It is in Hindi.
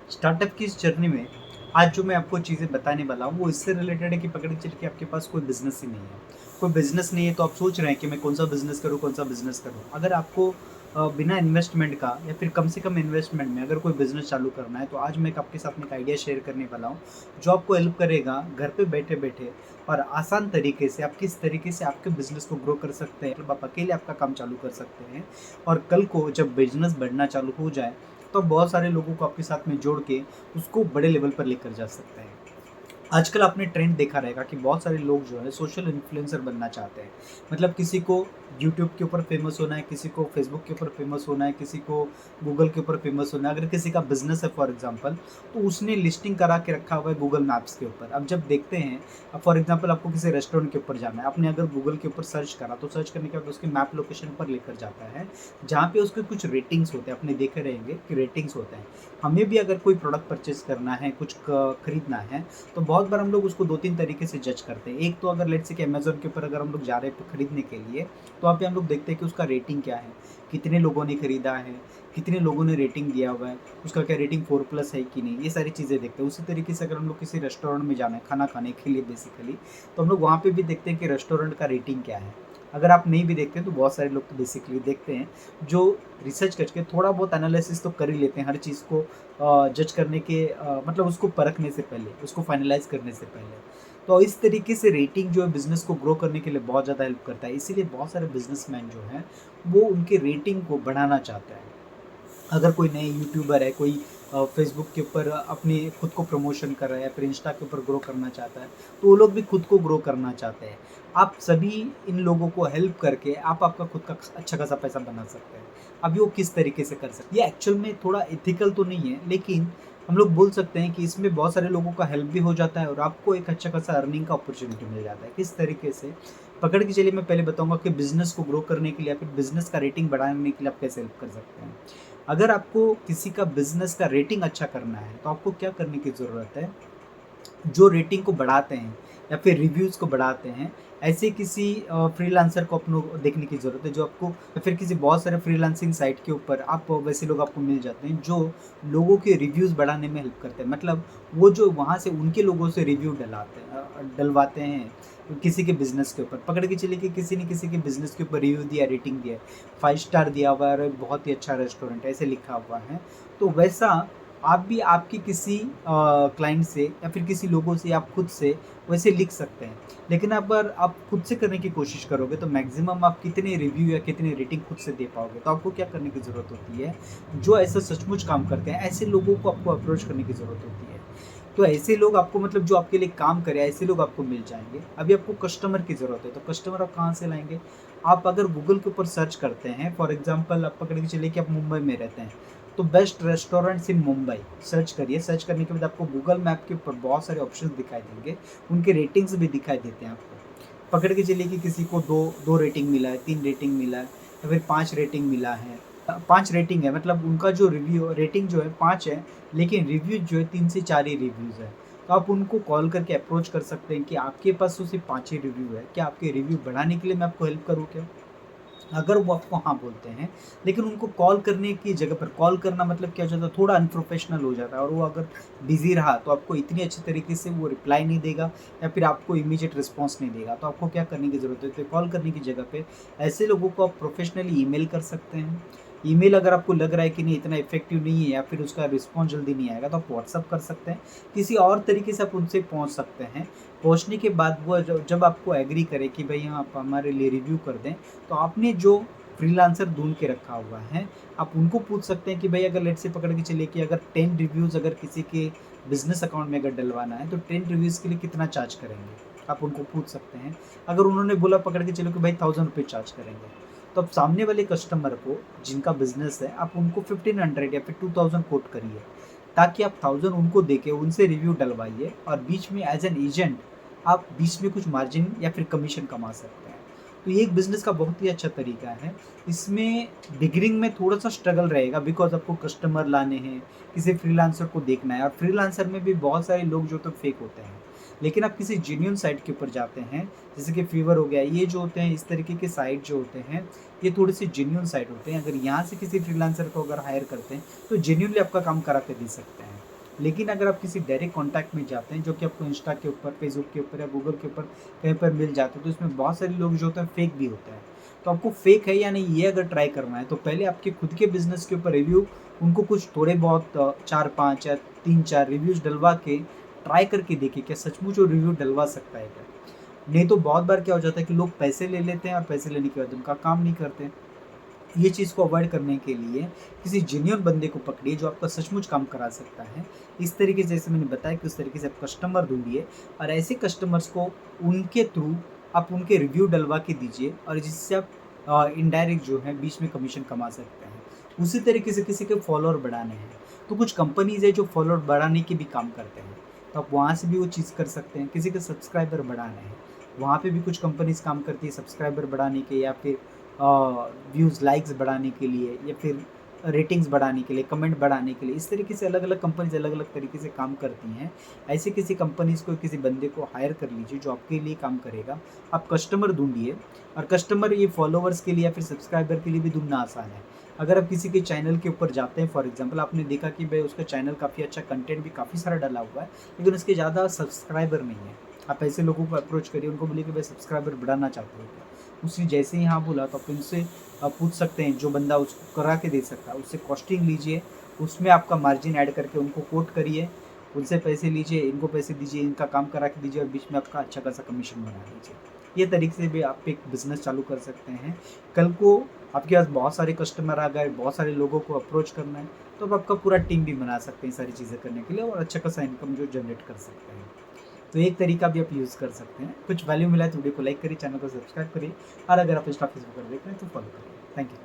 स्टार्टअप की इस जर्नी में आज जो मैं आपको चीज़ें बताने वाला हूँ वो इससे रिलेटेड है कि पकड़ के चलिए कि आपके पास कोई बिज़नेस ही नहीं है। कोई बिज़नेस नहीं है तो आप सोच रहे हैं कि मैं कौन-सा बिज़नेस करूँ, कौन-सा बिज़नेस करूँ? अगर आपको बिना इन्वेस्टमेंट का या फिर कम से कम इन्वेस्टमेंट में अगर कोई बिज़नेस चालू करना है तो आज मैं एक आपके साथ में एक आइडिया शेयर करने वाला हूँ, जो आपको हेल्प करेगा घर पे बैठे-बैठे और आसान तरीके से आप किस तरीके से आपके बिज़नेस को ग्रो कर सकते हैं। मतलब आप अकेले आपका काम चालू कर सकते हैं और कल को जब बिज़नेस बढ़ना चालू हो जाए तो बहुत सारे लोगों को आपके साथ में जोड़ के उसको बड़े लेवल पर लेकर जा सकते हैं। आजकल आपने ट्रेंड देखा रहेगा कि बहुत सारे लोग जो है सोशल इन्फ्लुएंसर बनना चाहते हैं। मतलब किसी को यूट्यूब के ऊपर फेमस होना है, किसी को फेसबुक के ऊपर फेमस होना है, किसी को गूगल के ऊपर फेमस होना है। अगर किसी का बिजनेस है फॉर एग्जांपल, तो उसने लिस्टिंग करा के रखा हुआ है गूगल मैप्स के ऊपर। अब जब देखते हैं, अब फॉर एग्जांपल आपको किसी रेस्टोरेंट के ऊपर जाना है, आपने अगर गूगल के ऊपर सर्च करा तो सर्च करने के बाद उसके मैप लोकेशन पर लेकर जाता है, जहाँ पे उसके कुछ रेटिंग्स होते हैं। आपने देखे रहेंगे कि रेटिंग्स होते हैं। हमें भी अगर कोई प्रोडक्ट परचेज करना है, कुछ खरीदना है, तो बहुत बार हम लोग उसको 2-3 तरीके से जज करते हैं। एक तो अगर लेट्स से कि अमेज़न के ऊपर अगर हम लोग जा रहे हैं खरीदने के लिए, तो वहाँ पे हम लोग देखते हैं कि उसका रेटिंग क्या है, कितने लोगों ने खरीदा है, कितने लोगों ने रेटिंग दिया हुआ है, उसका क्या रेटिंग 4 प्लस है कि नहीं, ये सारी चीज़ें देखते हैं। उसी तरीके से अगर हम लोग किसी रेस्टोरेंट में जाना है खाना खाने के लिए बेसिकली, तो हम लोग वहाँ पे भी देखते हैं कि रेस्टोरेंट का रेटिंग क्या है। अगर आप नहीं भी देखते हैं तो बहुत सारे लोग तो बेसिकली देखते हैं, जो रिसर्च करके थोड़ा बहुत एनालिसिस तो कर ही लेते हैं हर चीज़ को जज करने के मतलब उसको परखने से पहले, उसको फाइनलाइज़ करने से पहले। तो इस तरीके से रेटिंग जो है बिज़नेस को ग्रो करने के लिए बहुत ज़्यादा हेल्प करता है। इसीलिए बहुत सारे बिज़नेसमैन जो हैं, वो उनके रेटिंग को बढ़ाना चाहते हैं। अगर कोई नए यूट्यूबर है, कोई फ़ेसबुक के ऊपर अपनी खुद को प्रमोशन कर रहा है या फिर इंस्टा के ऊपर ग्रो करना चाहता है, तो वो लोग भी खुद को ग्रो करना चाहते हैं। आप सभी इन लोगों को हेल्प करके आप आपका खुद का अच्छा खासा पैसा बना सकते हैं। अभी वो किस तरीके से कर सकते हैं? ये एक्चुअल में थोड़ा एथिकल तो नहीं है, लेकिन हम लोग बोल सकते हैं कि इसमें बहुत सारे लोगों का हेल्प भी हो जाता है और आपको एक अच्छा खासा अर्निंग का अपॉर्च्युनिटी मिल जाता है। किस तरीके से? पकड़ के चलिए मैं पहले बताऊँगा कि बिज़नेस को ग्रो करने के लिए या फिर बिज़नेस का रेटिंग बढ़ाने के लिए आप कैसे हेल्प कर सकते हैं। अगर आपको किसी का बिज़नेस का रेटिंग अच्छा करना है, तो आपको क्या करने की ज़रूरत है? जो रेटिंग को बढ़ाते हैं या फिर रिव्यूज़ को बढ़ाते हैं, ऐसे किसी फ्रीलांसर को अपनो देखने की ज़रूरत है, जो आपको या फिर किसी बहुत सारे फ्रीलांसिंग साइट के ऊपर आप वैसे लोग आपको मिल जाते हैं, जो लोगों के रिव्यूज़ बढ़ाने में हेल्प करते हैं। मतलब वो जो वहाँ से उनके लोगों से रिव्यू डलवाते हैं किसी के बिज़नेस के ऊपर। पकड़ के चलिए कि किसी ने किसी के बिज़नेस के ऊपर रिव्यू दिया, रेटिंग दिया है, 5 स्टार दिया हुआ है और बहुत ही अच्छा रेस्टोरेंट है, ऐसे लिखा हुआ है। तो वैसा आप भी आपकी किसी क्लाइंट से या फिर किसी लोगों से आप खुद से वैसे लिख सकते हैं। लेकिन अगर आप खुद से करने की कोशिश करोगे तो मैक्सिमम आप कितने रिव्यू या कितने रेटिंग खुद से दे पाओगे। तो आपको क्या करने की ज़रूरत होती है, जो ऐसा सचमुच काम करते हैं, ऐसे लोगों को आपको अप्रोच करने की ज़रूरत होती है। तो ऐसे लोग आपको मतलब जो आपके लिए काम करें, ऐसे लोग आपको मिल जाएँगे। अभी आपको कस्टमर की ज़रूरत है, तो कस्टमर आप कहाँ से लाएँगे? आप अगर गूगल के ऊपर सर्च करते हैं, फॉर एग्ज़ाम्पल आप पकड़ के चलिए कि आप मुंबई में रहते हैं, तो बेस्ट रेस्टोरेंट्स इन मुंबई सर्च करिए। सर्च करने के बाद आपको गूगल मैप के ऊपर बहुत सारे ऑप्शंस दिखाई देंगे, उनके रेटिंग्स भी दिखाई देते हैं आपको। पकड़ के चलिए कि किसी को 2 रेटिंग मिला है, 3 रेटिंग मिला है या फिर 5 रेटिंग मिला है। 5 रेटिंग है मतलब उनका जो रिव्यू रेटिंग जो है 5 है, लेकिन रिव्यूज़ जो है 3 से 4 ही रिव्यूज़ है। तो आप उनको कॉल करके अप्रोच कर सकते हैं कि आपके पास तो सिर्फ़ 5 ही रिव्यू है, क्या आपके रिव्यू बढ़ाने के लिए मैं आपको हेल्प करूँ क्या? अगर वो आपको हाँ बोलते हैं, लेकिन उनको कॉल करने की जगह पर कॉल करना मतलब क्या हो जाता है, थोड़ा अनप्रोफेशनल हो जाता है और वो अगर बिज़ी रहा तो आपको इतनी अच्छी तरीके से वो रिप्लाई नहीं देगा या फिर आपको इमीडिएट रिस्पॉन्स नहीं देगा। तो आपको क्या करने की ज़रूरत है, तो कॉल करने की जगह पे ऐसे लोगों को आप प्रोफेशनली ईमेल कर सकते हैं। ईमेल अगर आपको लग रहा है कि नहीं इतना इफ़ेक्टिव नहीं है या फिर उसका रिस्पॉन्स जल्दी नहीं आएगा, तो आप व्हाट्सएप कर सकते हैं। किसी और तरीके से आप उनसे पहुँच सकते हैं। पहुँचने के बाद वो जब आपको एग्री करे कि भई हाँ, आप हमारे लिए रिव्यू कर दें, तो आपने जो फ्रीलांसर ढूँढ के रखा हुआ है, आप उनको पूछ सकते हैं कि भई अगर लेट्स से पकड़ के चलिए कि अगर 10 रिव्यूज़ अगर किसी के बिज़नेस अकाउंट में अगर डलवाना है, तो 10 रिव्यूज़ के लिए कितना चार्ज करेंगे? आप उनको पूछ सकते हैं। अगर उन्होंने बोला पकड़ के चलो कि भाई ₹1000 चार्ज करेंगे, तो आप सामने वाले कस्टमर को जिनका बिज़नेस है, आप उनको 1500 या फिर 2000 कोट करिए, ताकि आप 1000 उनको देके उनसे रिव्यू डलवाइए और बीच में एज़ एन एजेंट आप बीच में कुछ मार्जिन या फिर कमीशन कमा सकते हैं। तो ये एक बिज़नेस का बहुत ही अच्छा तरीका है। इसमें बिगिनिंग में थोड़ा-सा स्ट्रगल रहेगा बिकॉज़ आपको कस्टमर लाने हैं, किसी फ्रीलांसर को देखना है और फ्रीलांसर में भी बहुत सारे लोग जो तो फेक होते हैं। लेकिन आप किसी जेन्युइन साइट के ऊपर जाते हैं, जैसे कि फ़ीवर हो गया, ये जो होते हैं इस तरीके के साइट जो होते हैं, ये थोड़े-से जेन्युइन साइट होते हैं। अगर यहाँ से किसी फ्रीलांसर को अगर हायर करते हैं, तो जेन्युइनली आपका काम करा के दे सकते हैं। लेकिन अगर आप किसी डायरेक्ट कॉन्टैक्ट में जाते हैं, जो कि आपको इंस्टा के ऊपर, फेसबुक के ऊपर या गूगल के ऊपर कहीं पर मिल जाते हैं, तो इसमें बहुत सारे लोग जो होते हैं फेक भी होते हैं। तो आपको फेक है या नहीं ये अगर ट्राई करना है, तो पहले आपके खुद के बिज़नेस के ऊपर रिव्यू उनको कुछ थोड़े बहुत 4-5 या 3-4 रिव्यूज़ डलवा के ट्राई करके देखिए, क्या सचमुच वो रिव्यू डलवा सकता है क्या? नहीं तो बहुत बार क्या हो जाता है कि लोग पैसे ले लेते हैं और पैसे लेने के बाद उनका काम नहीं करते। ये चीज़ को अवॉइड करने के लिए किसी जेन्युइन बंदे को पकड़िए जो आपका सचमुच काम करा सकता है। इस तरीके से जैसे मैंने बताया कि उस तरीके से आप कस्टमर ढूँढिए और ऐसे कस्टमर्स को उनके थ्रू आप उनके रिव्यू डलवा के दीजिए और जिससे आप इनडायरेक्ट जो है बीच में कमीशन कमा सकते हैं। उसी तरीके से किसी के फॉलोअर बढ़ाने हैं, तो कुछ कंपनीज़ है जो फॉलोअर बढ़ाने के भी काम करते हैं, तो आप वहाँ से भी वो चीज़ कर सकते हैं। किसी के सब्सक्राइबर बढ़ाने हैं, वहाँ पे भी कुछ कंपनीज़ काम करती है सब्सक्राइबर बढ़ाने के या फिर व्यूज़ लाइक्स बढ़ाने के लिए या फिर रेटिंग्स बढ़ाने के लिए, कमेंट बढ़ाने के लिए। इस तरीके से अलग-अलग कंपनीज़ अलग-अलग तरीके से काम करती हैं। ऐसे किसी कंपनीज़ को, किसी बंदे को हायर कर लीजिए जो आपके लिए काम करेगा। आप कस्टमर ढूँढिए और कस्टमर ये फॉलोवर्स के लिए या फिर सब्सक्राइबर के लिए भी ढूँढना आसान है। अगर आप किसी के चैनल के ऊपर जाते हैं, फॉर एग्ज़ाम्पल आपने देखा कि भाई उसका चैनल काफ़ी अच्छा कंटेंट भी काफ़ी सारा डाला हुआ है, लेकिन उसके ज़्यादा सब्सक्राइबर नहीं है। आप ऐसे लोगों को अप्रोच करिए, उनको बोलिए कि भाई सब्सक्राइबर बढ़ाना चाहते हो क्या? उसने जैसे ही हाँ बोला तो आप उनसे पूछ सकते हैं, जो बंदा उसको करा के दे सकता है, उससे कॉस्टिंग लीजिए, उसमें आपका मार्जिन ऐड करके उनको कोट करिए, उनसे पैसे लीजिए, इनको पैसे दीजिए, इनका काम करा के दीजिए और बीच में आपका अच्छा खासा कमीशन बना लीजिए। ये तरीके से भी आप एक बिज़नेस चालू कर सकते हैं। कल को आपके पास बहुत सारे कस्टमर आ गए, बहुत सारे लोगों को अप्रोच करना है, तो आप आपका पूरा टीम भी बना सकते हैं सारी चीज़ें करने के लिए और अच्छा खासा इनकम जो जनरेट कर सकते हैं। तो एक तरीका भी आप यूज़ कर सकते हैं। कुछ वैल्यू मिला है तो वीडियो को लाइक करिए, चैनल को सब्सक्राइब करिए और अगर आप इंस्टा, फेसबुक पर देख रहे हैं तो फॉलो करिए। Thank you.